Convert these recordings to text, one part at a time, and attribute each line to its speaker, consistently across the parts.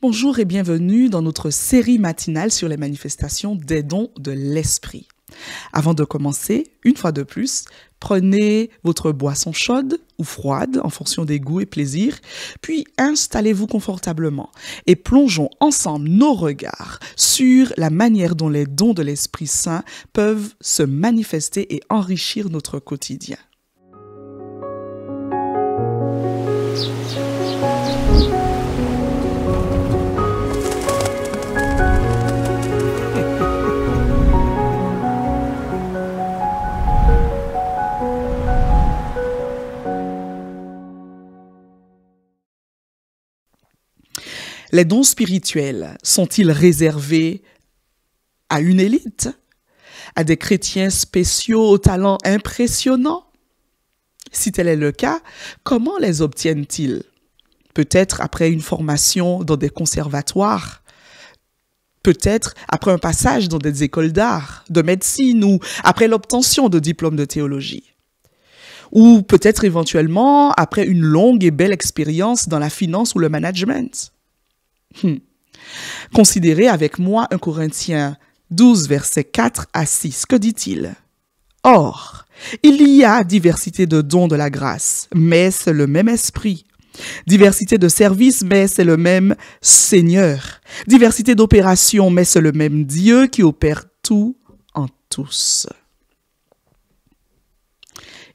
Speaker 1: Bonjour et bienvenue dans notre série matinale sur les manifestations des dons de l'esprit. Avant de commencer, une fois de plus, prenez votre boisson chaude ou froide en fonction des goûts et plaisirs, puis installez-vous confortablement et plongeons ensemble nos regards sur la manière dont les dons de l'Esprit Saint peuvent se manifester et enrichir notre quotidien. Les dons spirituels sont-ils réservés à une élite, à des chrétiens spéciaux aux talents impressionnants? Si tel est le cas, comment les obtiennent-ils? Peut-être après une formation dans des conservatoires, peut-être après un passage dans des écoles d'art, de médecine ou après l'obtention de diplômes de théologie. Ou peut-être éventuellement après une longue et belle expérience dans la finance ou le management. Considérez avec moi 1 Corinthiens 12, versets 4 à 6. Que dit-il? Or, il y a diversité de dons de la grâce, mais c'est le même esprit. Diversité de services, mais c'est le même Seigneur. Diversité d'opérations, mais c'est le même Dieu qui opère tout en tous.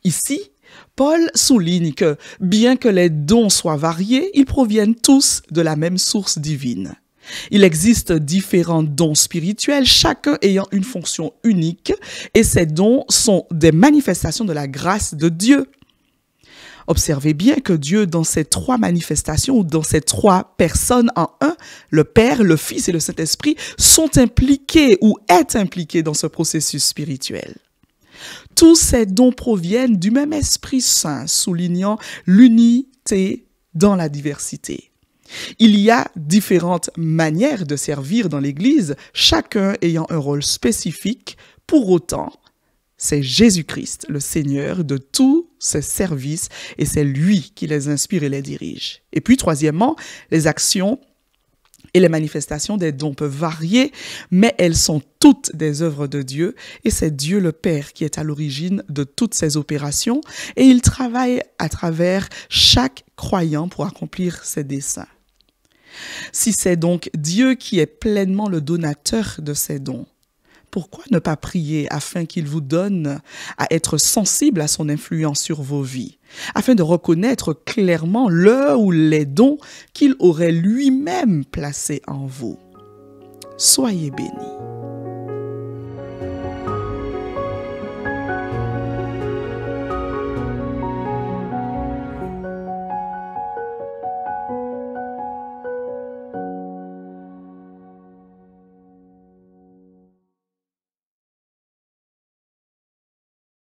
Speaker 1: Ici, Paul souligne que, bien que les dons soient variés, ils proviennent tous de la même source divine. Il existe différents dons spirituels, chacun ayant une fonction unique, et ces dons sont des manifestations de la grâce de Dieu. Observez bien que Dieu, dans ces trois manifestations, ou dans ces trois personnes en un, le Père, le Fils et le Saint-Esprit, sont impliqués ou est impliqué dans ce processus spirituel. Tous ces dons proviennent du même Esprit Saint, soulignant l'unité dans la diversité. Il y a différentes manières de servir dans l'Église, chacun ayant un rôle spécifique. Pour autant, c'est Jésus-Christ, le Seigneur de tous ces services, et c'est lui qui les inspire et les dirige. Et puis, troisièmement, les actions et les manifestations des dons peuvent varier, mais elles sont toutes des œuvres de Dieu, et c'est Dieu le Père qui est à l'origine de toutes ces opérations, et il travaille à travers chaque croyant pour accomplir ses desseins. Si c'est donc Dieu qui est pleinement le donateur de ces dons, pourquoi ne pas prier afin qu'il vous donne à être sensible à son influence sur vos vies, afin de reconnaître clairement le ou les dons qu'il aurait lui-même placés en vous? Soyez bénis.